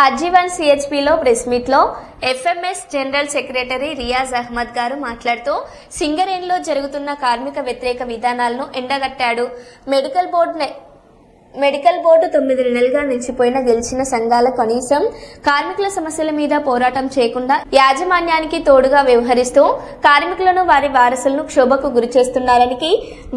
అజ్జీవన్ సిహెచ్పిలో ప్రెస్ మీట్లో FMS general secretary Riyaz Ahmed గారు మాట్లాడుతూ సింగరేణిలో జరుగుతున్న కార్మిక వ్యతిరేక విధానాలను ఎండగట్టాడు. మెడికల్ బోర్డు 9 నెలలుగా నిలిచిపోయిన గెలిచిన సంఘాల కనీసం కార్మికుల సమస్యల మీద పోరాటం చేయకుండా యాజమాన్యానికి తోడుగా వ్యవహరిస్తూ కార్మికులను వారి వారసులను క్షోభకు గురి చేస్తున్నారని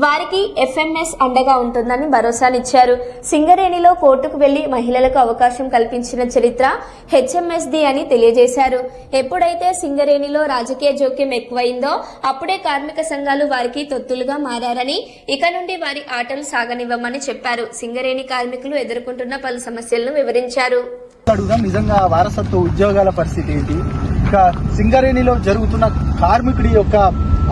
వారికి ఎఫ్ఎంఎస్ అండగా ఉంటుందని భరోసానిచ్చారు. సింగరేణిలో కోర్టుకు వెళ్లి మహిళలకు అవకాశం కల్పించిన చరిత్ర హెచ్ఎంఎస్ది అని తెలియజేశారు. ఎప్పుడైతే సింగరేణిలో రాజకీయ జోక్యం ఎక్కువైందో అప్పుడే కార్మిక సంఘాలు వారికి తొత్తులుగా మారారని ఇక నుండి వారి ఆటలు సాగనివ్వమని చెప్పారు. సింగరేణి కార్మికులు ఎదుర్కొంటున్న పలు సమస్యలను వివరించారు. నిజంగా వారసత్వ ఉద్యోగాల పరిస్థితి ఏంటి, ఇక సింగరేణిలో జరుగుతున్న కార్మికుడి యొక్క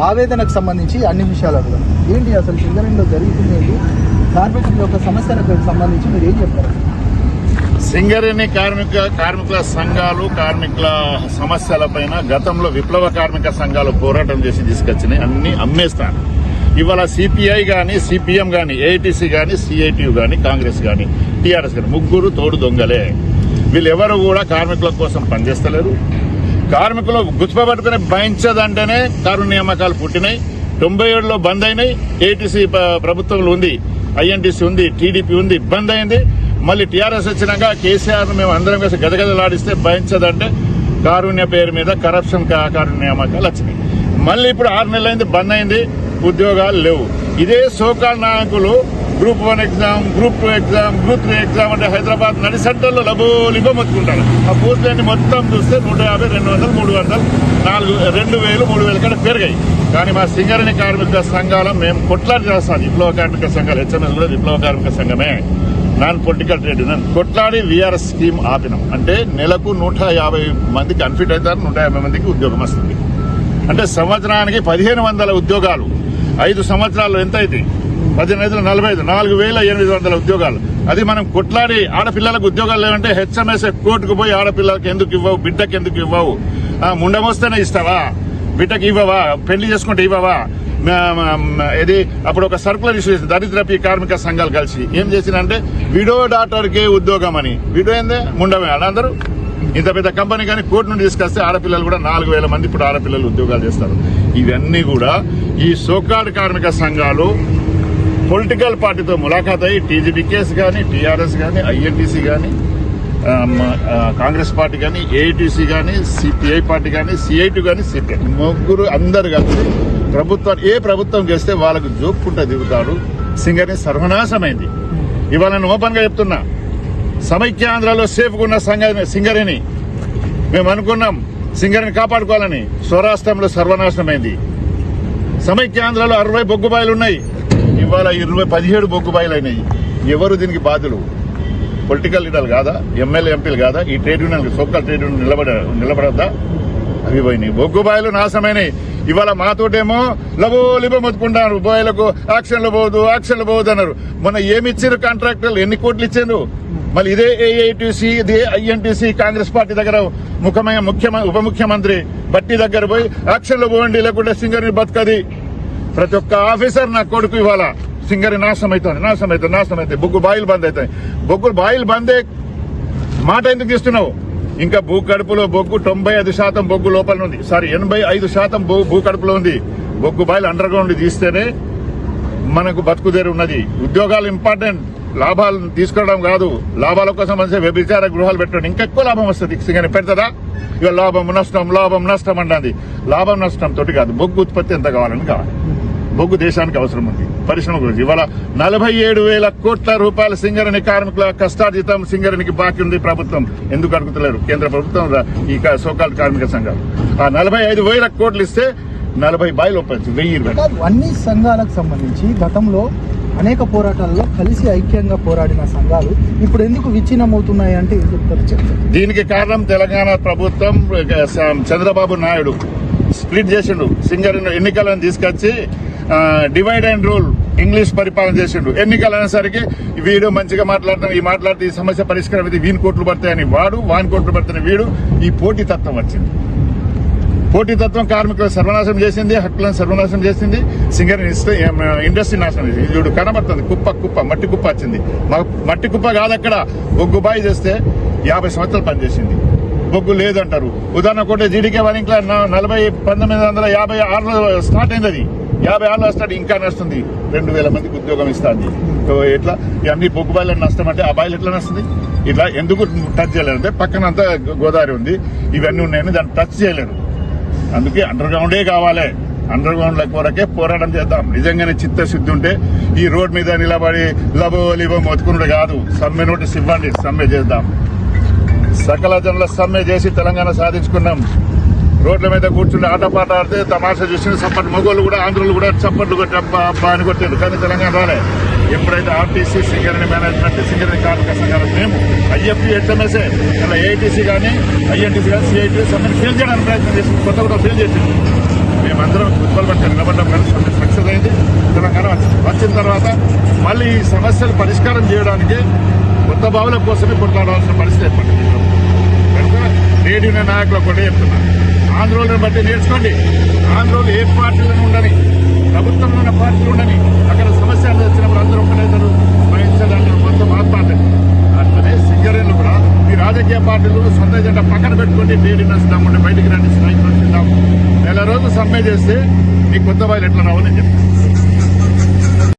ఆవేదనకు సంబంధించి అన్ని విషయాలు అడుగుదాం. ఏంటి అసలు సింగరేణిలో జరుగుతుంది ఏంటి, కార్మికుల యొక్క సమస్యలకు సంబంధించి మీరు ఏం చెప్తారు? సింగరేణి కార్మికుల సంఘాలు కార్మికుల సమస్యలపైన గతంలో విప్లవ కార్మిక సంఘాలు పోరాటం చేసి తీసుకొచ్చినాయి. అన్ని అమ్మేస్తాను. ఇవాళ సిపిఐ గాని, సిపిఎం గాని, ఏఐటీసీ గాని, సిఐటియు గాని, కాంగ్రెస్ గాని, టీఆర్ఎస్ గాని ముగ్గురు తోడు దొంగలే. వీళ్ళెవరు కూడా కార్మికుల కోసం పనిచేస్తలేరు. కార్మికులు గుర్తుపట్టుకుని భయించదంటేనే కారుణ్య నియామకాలు పుట్టినాయి. 97లో బంద్ అయినాయి. ఏఐటీసీ ప్రభుత్వంలో ఉంది, ఐఎన్టీసీ ఉంది, టీడీపీ ఉంది, బంద్ అయింది. మళ్ళీ టీఆర్ఎస్ వచ్చినాక కేసీఆర్ మేము అందరం కలిసి గదగదలాడిస్తే భయించదంటే కారుణ్య పేరు మీద కరప్షన్ కారుణ్య నియామకాలు వచ్చినాయి. మళ్ళీ ఇప్పుడు 6 నెలలైంది, బంద్ అయింది, ఉద్యోగాలు లేవు. ఇదే సోకాల్ నాయకులు group 1 exam, group 2 exam, group 3 exam అంటే హైదరాబాద్ నడి సెంటర్లో లబోలిబో మొత్తుకుంటారు. ఆ పోస్టులన్నీ మొత్తం చూస్తే 150, 200, 300, 4,000, 2,000, 3,000 కంటే పెరిగాయి. కానీ మా సింగరేణి కార్మిక సంఘాలు మేము కొట్లాడి చేస్తాం. విప్లవ కార్మిక సంఘాలు, హెచ్ఎంఎస్ కూడా విప్లవ కార్మిక సంఘమే, నాన్ పొలిటికల్ ట్రేడ్ యూనియన్. కొట్లాడి వీఆర్ఎస్ స్కీమ్ ఆపినాం. అంటే నెలకు 150 మందికి అన్ఫిట్ అవుతారు, 150 మందికి ఉద్యోగం వస్తుంది. అంటే సంవత్సరానికి 1,500 ఉద్యోగాలు. 5 సంవత్సరాల్లో ఎంత అయితే 15 45 4,800 ఉద్యోగాలు. అది మనం కొట్లాడి ఆడపిల్లలకు ఉద్యోగాలు లేవంటే హెచ్ఎంఎస్ కోర్టుకు పోయి ఆడపిల్లలకు ఎందుకు ఇవ్వవు, బిడ్డకు ఎందుకు ఇవ్వవు, ముండమొస్తేనే ఇస్తావా, బిడ్డకి ఇవ్వవా, పెళ్లి చేసుకుంటే ఇవ్వవా, ఇది అప్పుడు ఒక సర్కులర్ ఇష్యూ చేసింది దరిద్రపి కార్మిక సంఘాలు కలిసి. ఏం చేసిందంటే విడో డాక్టర్కే ఉద్యోగం అని. విడో ఏందే, ముండమే అందరూ. ఇంత పెద్ద కంపెనీ కానీ కోర్టు నుండి తీసుకొస్తే ఆడపిల్లలు కూడా 4,000 మంది ఇప్పుడు ఆడపిల్లలు ఉద్యోగాలు చేస్తారు. ఇవన్నీ కూడా ఈ సోకాల్డ్ కార్మిక సంఘాలు పొలిటికల్ పార్టీతో ములాఖాత్ అయ్యి టీజీపీ కేసు కానీ, టీఆర్ఎస్ కానీ, ఐఎన్టీసీ కానీ, కాంగ్రెస్ పార్టీ కానీ, ఏఐటీసీ కానీ, సిపిఐ పార్టీ కానీ, సిఐటి కానీ, సిపిఐ ముగ్గురు అందరు కలిసి ఏ ప్రభుత్వం చేస్తే వాళ్ళకు జోక్కుంటా దిగుతారు. సింగరేణి సర్వనాశమైంది. ఇవాళ నేను ఓపెన్ గా చెప్తున్నా, సమైక్యాంధ్రలో సేఫ్గా ఉన్న సింగరేణి. మేము అనుకున్నాం సింగరేణి కాపాడుకోవాలని. స్వరాష్ట్రంలో సర్వనాశనమైంది. సమైక్యాంధ్రలో 60 బొగ్గుబాయిలు ఉన్నాయి. ఇవాళ 17 బొగ్గుబాయిలు అయినాయి. ఎవరు దీనికి బాధ్యులు? పొలిటికల్ లీడర్లు కాదా, ఎమ్మెల్యే ఎంపీలు కాదా? ఈ trade union, so called trade union నిలబడద్దా? అవి పోయినాయి. బొగ్గుబాయిలు నాశమైనాయి. ఇవాళ మాతోటేమో లబోలిబో మొత్తుకుంటారు, బోయలకు యాక్షన్లు పోవద్దు అన్నారు. మొన్న ఏమిచ్చారు కాంట్రాక్టర్లు, ఎన్ని కోట్లు ఇచ్చారు? మళ్ళీ ఇదే ఏఐటీసీ, ఇదే ఐఎన్టీసీ, కాంగ్రెస్ పార్టీ దగ్గర ఉప ముఖ్యమంత్రి బట్టి దగ్గర పోయి యాక్షన్లో పోవండి, లేకుంటే సింగరేణి బతుకది. ప్రతి ఒక్క ఆఫీసర్ నా కొడుకు ఇవాళ సింగరేణి నాశనం అవుతుంది. బొగ్గు బాయిలు బంద్ అవుతాయి. బొగ్గులు బాయిలు బందే మాట ఎందుకు తీస్తున్నావు? ఇంకా భూకడుపులో బొగ్గు 95% బొగ్గు లోపల ఉంది. 85% భూకడుపులో ఉంది. బొగ్గు బాయిలు అండర్ గ్రౌండ్ తీస్తేనే మనకు బతుకుదేరు ఉన్నది. ఉద్యోగాలు ఇంపార్టెంట్, లాభాలు తీసుకోవడం కాదు. లాభాల కోసం వ్యభిచార గృహాలు పెట్టడం ఇంకా ఎక్కువ లాభం వస్తుంది. సింగరేణి పెడతదా? ఇక లాభం నష్టం అంటుంది. లాభం నష్టం తోటి కాదు, బొగ్గు ఉత్పత్తి ఎంత కావాలని కావాలి. బొగ్గు దేశానికి అవసరం ఉంది. పరిశ్రమ గురించి ఇవాళ 47,000 కోట్ల రూపాయల సింగరేణి కార్మికుల కష్టార్జితం సింగరేణికి బాకీ ఉంది. ప్రభుత్వం ఎందుకు అడుగుతలేరు? కేంద్ర ప్రభుత్వం, ఈ సోకాల్ కార్మిక సంఘాలు ఆ 45,000 కోట్లు ఇస్తే 40 బాయిలు ఒప్పచ్చు, 1000. అన్ని సంఘాలకు సంబంధించి గతంలో అనేక పోరాటాల్లో కలిసి ఐక్యంగా పోరాడిన సంఘాలు ఇప్పుడు ఎందుకు విచ్ఛిన్నమవుతున్నాయి అంటే ఏం చెప్తారు? దీనికి కారణం తెలంగాణ ప్రభుత్వం, చంద్రబాబు నాయుడు స్ప్లిట్ చేసిండు. సింగరేణి ఎన్నికలను తీసుకొచ్చి డివైడ్ అండ్ రూల్ ఇంగ్లీష్ పరిపాలన చేసిండు. ఎన్నికలు అనేసరికి వీడు మంచిగా మాట్లాడితే ఈ సమస్య పరిష్కారం అయితే వీని కోట్లు పడతాయని వాడు, వాని కోట్లు పడతాయని వీడు, ఈ పోటీ తత్వం వచ్చింది. పోటీతత్వం కార్మికులను సర్వనాశనం చేసింది, హక్కులను సర్వనాశనం చేసింది, సింగరేణి ఇండస్ట్రీ నాశనం చేసింది. ఇది చూడు కనబడుతుంది, కుప్ప మట్టి కుప్ప వచ్చింది. మట్టి కుప్ప కాదు, అక్కడ బొగ్గు బాయి చేస్తే 50 సంవత్సరాలు పనిచేసింది. బొగ్గు లేదంటారు. ఉదాహరణ కొట్టే జీడీకే వారింట్లో 1956లో స్టార్ట్ అయింది. అది 56లో స్టార్ట్, ఇంకా నడుస్తుంది. 2000 మందికి ఉద్యోగం ఇస్తుంది. ఎట్లా ఇవన్నీ బొగ్గు బాయిల నష్టం అంటే ఆ బాయిలు ఎట్లా నస్తుంది? ఇట్లా ఎందుకు టచ్ చేయలేరు అంటే పక్కన అంతా గోదావరి ఉంది, ఇవన్నీ ఉన్నాయని దాన్ని టచ్ చేయలేరు. అందుకే అండర్ గ్రౌండే కావాలి. అండర్ గ్రౌండ్ కొరకే పోరాటం చేద్దాం. నిజంగానే చిత్తశుద్ధి ఉంటే ఈ రోడ్ మీద నిలబడి లబో మొత్తుకున్నాడు కాదు. సమ్మె నోటీస్ ఇవ్వండి, సమ్మె చేద్దాం. సకల జనుల సమ్మె చేసి తెలంగాణ సాధించుకున్నాం. రోడ్ల మీద కూర్చుంటే ఆటపాట ఆడితే తమాషా చూసిన చప్పటి మగోళ్ళు కూడా, ఆంధ్రులు కూడా చప్పట్లు కొట్టి అబ్బా అని కొట్టారు. కానీ తెలంగాణ రాలే. ఎప్పుడైతే ఆర్టీసీ, సింగరేణి మేనేజ్మెంట్, సింగరేణి కార్మిక సంఘాలు మేము ఐఎఫ్టీ, హెచ్ఎంఎస్ఏ, అలా ఏఐటీసీ కానీ, ఐఎన్టీసీ కానీ, సిఐటీ సమ్మెను ఫెయిల్ చేయడానికి ప్రయత్నం చేసి కొత్త కూడా ఫెయిల్ చేసింది. మేమందరం ఉత్పల్ పట్టి నిలబడ్డం కానీ సమ్మె సక్సెస్ అయింది. తెలంగాణ వచ్చిన తర్వాత మళ్ళీ ఈ సమస్యలు పరిష్కారం చేయడానికి కొత్త బావుల కోసమే కొట్లాడాల్సిన పరిస్థితి ఏర్పడింది. కనుక ట్రేడ్ యూనియన్ నాయకులకు కూడా చెప్తున్నారు, ఆంధ్రోలను బట్టి నేర్చుకోండి. ఆంధ్రోలు ఏ పార్టీలను ఉండని, ప్రభుత్వంలో ఉన్న పార్టీలు ఉండని, అక్కడ సమస్యలు వచ్చినప్పుడు అందరూ ఒకటైతారు, వహించడానికి మొత్తం ఆత్మహత్య. అట్లనే సింగరేణులు కూడా ఈ రాజకీయ పార్టీలు సొంత జెండా పక్కన పెట్టుకుని ట్రేడ్ యూనియన్స్ బయటికి రండి, స్ట్రైక్ చేద్దాం. నెల రోజులు సమ్మె చేస్తే నీ కొత్త బాయిలు ఎట్లా రావు నేను చెప్తాను.